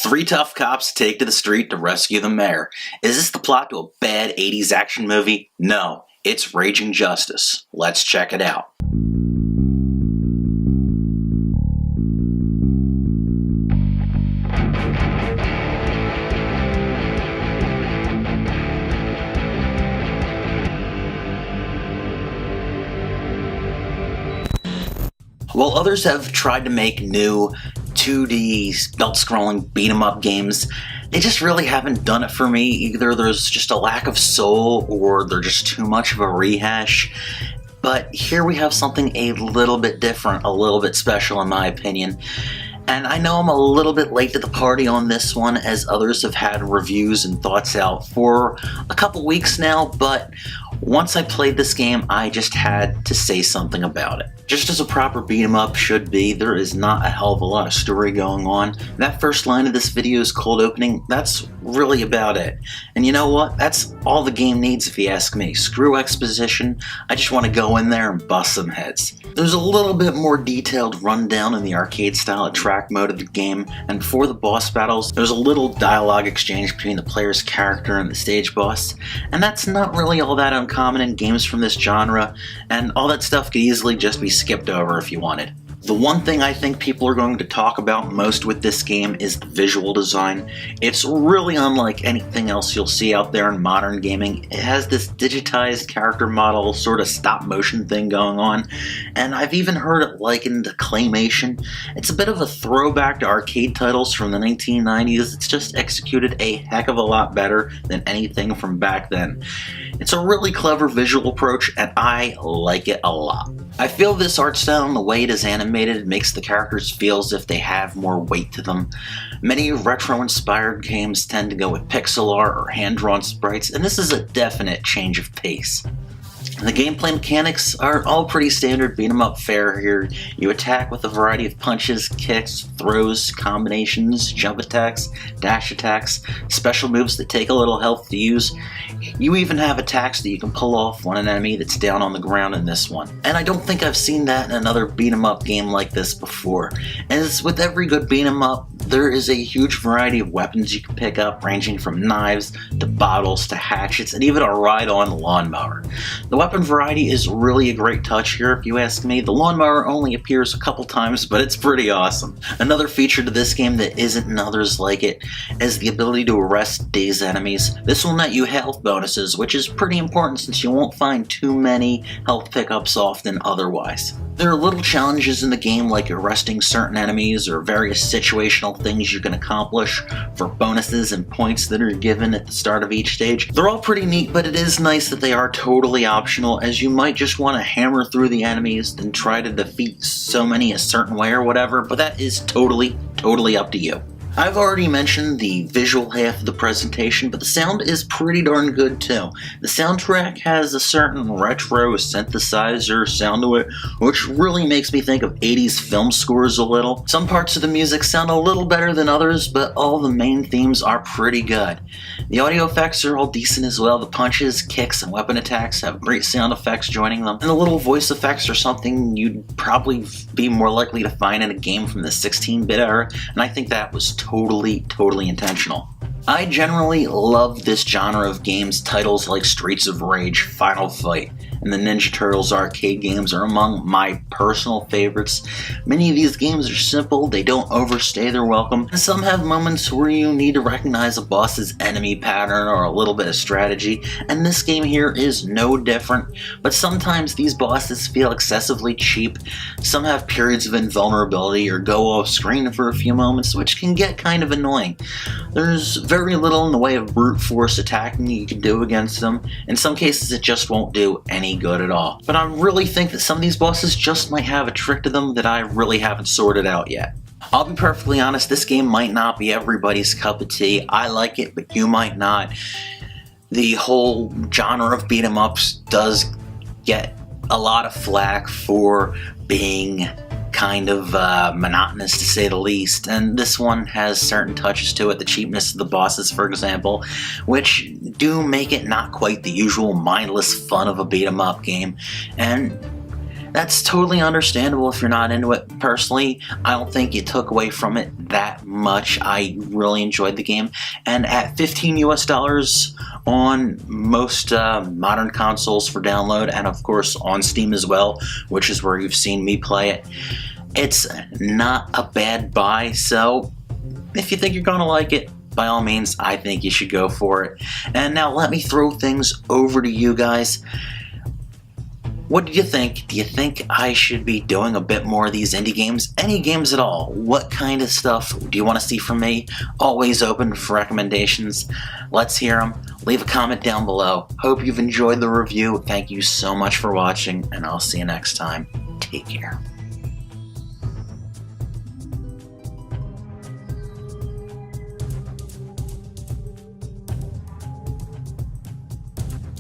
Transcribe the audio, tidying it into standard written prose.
Three tough cops take to the street to rescue the mayor. Is this the plot to a bad 80s action movie? No, it's Raging Justice. Let's check it out. While others have tried to make new 2D belt-scrolling beat-em-up games, they just really haven't done it for me. Either there's just a lack of soul, or they're just too much of a rehash. But here we have something a little bit different, a little bit special in my opinion. And I know I'm a little bit late to the party on this one, as others have had reviews and thoughts out for a couple weeks now, but once I played this game, I just had to say something about it. Just as a proper beat-em-up should be, there is not a hell of a lot of story going on. That first line of this video's cold opening, that's really about it. And you know what? That's all the game needs if you ask me. Screw exposition, I just want to go in there and bust some heads. There's a little bit more detailed rundown in the arcade style track mode of the game, and before the boss battles, there's a little dialogue exchange between the player's character and the stage boss, and that's not really all that uncommon in games from this genre, and all that stuff could easily just be skipped over if you wanted. The one thing I think people are going to talk about most with this game is the visual design. It's really unlike anything else you'll see out there in modern gaming. It has this digitized character model sort of stop motion thing going on, and I've even heard it likened to claymation. It's a bit of a throwback to arcade titles from the 1990s. It's just executed a heck of a lot better than anything from back then. It's a really clever visual approach, and I like it a lot. I feel this art style and the way it is animated makes the characters feel as if they have more weight to them. Many retro-inspired games tend to go with pixel art or hand-drawn sprites, and this is a definite change of pace. The gameplay mechanics are all pretty standard beat-em-up fare here. You attack with a variety of punches, kicks, throws, combinations, jump attacks, dash attacks, special moves that take a little health to use. You even have attacks that you can pull off on an enemy that's down on the ground in this one. And I don't think I've seen that in another beat-em-up game like this before. As with every good beat-em-up, there is a huge variety of weapons you can pick up, ranging from knives to bottles to hatchets and even a ride-on lawnmower. The weapon variety is really a great touch here if you ask me. The lawnmower only appears a couple times, but it's pretty awesome. Another feature to this game that isn't in others like it is the ability to arrest dazed enemies. This will net you health bonuses, which is pretty important since you won't find too many health pickups often otherwise. There are little challenges in the game like arresting certain enemies or various situational things you can accomplish for bonuses and points that are given at the start of each stage. They're all pretty neat, but it is nice that they are totally optional, as you might just want to hammer through the enemies then try to defeat so many a certain way or whatever, but that is totally up to you. I've already mentioned the visual half of the presentation, but the sound is pretty darn good too. The soundtrack has a certain retro synthesizer sound to it, which really makes me think of 80s film scores a little. Some parts of the music sound a little better than others, but all the main themes are pretty good. The audio effects are all decent as well. The punches, kicks, and weapon attacks have great sound effects joining them, and the little voice effects are something you'd probably be more likely to find in a game from the 16-bit era, and I think that was totally intentional. I generally love this genre of games. Titles like Streets of Rage, Final Fight, and the Ninja Turtles arcade games are among my personal favorites. Many of these games are simple, they don't overstay their welcome, and some have moments where you need to recognize a boss's enemy pattern or a little bit of strategy, and this game here is no different. But sometimes these bosses feel excessively cheap. Some have periods of invulnerability or go off screen for a few moments, which can get kind of annoying. There's very little in the way of brute force attacking you can do against them. In some cases it just won't do any good at all. But I really think that some of these bosses just might have a trick to them that I really haven't sorted out yet. I'll be perfectly honest, this game might not be everybody's cup of tea. I like it, but you might not. The whole genre of beat 'em ups does get a lot of flack for being kind of monotonous, to say the least, and this one has certain touches to it, the cheapness of the bosses for example, which do make it not quite the usual mindless fun of a beat 'em up game. And That's totally understandable if you're not into it. Personally, I don't think it took away from it that much. I really enjoyed the game, and at $15 US on most modern consoles for download, and of course on Steam as well, which is where you've seen me play it, it's not a bad buy. So if you think you're gonna like it, by all means, I think you should go for it. And now let me throw things over to you guys. What do you think? Do you think I should be doing a bit more of these indie games? Any games at all? What kind of stuff do you want to see from me? Always open for recommendations. Let's hear them. Leave a comment down below. Hope you've enjoyed the review. Thank you so much for watching, and I'll see you next time. Take care.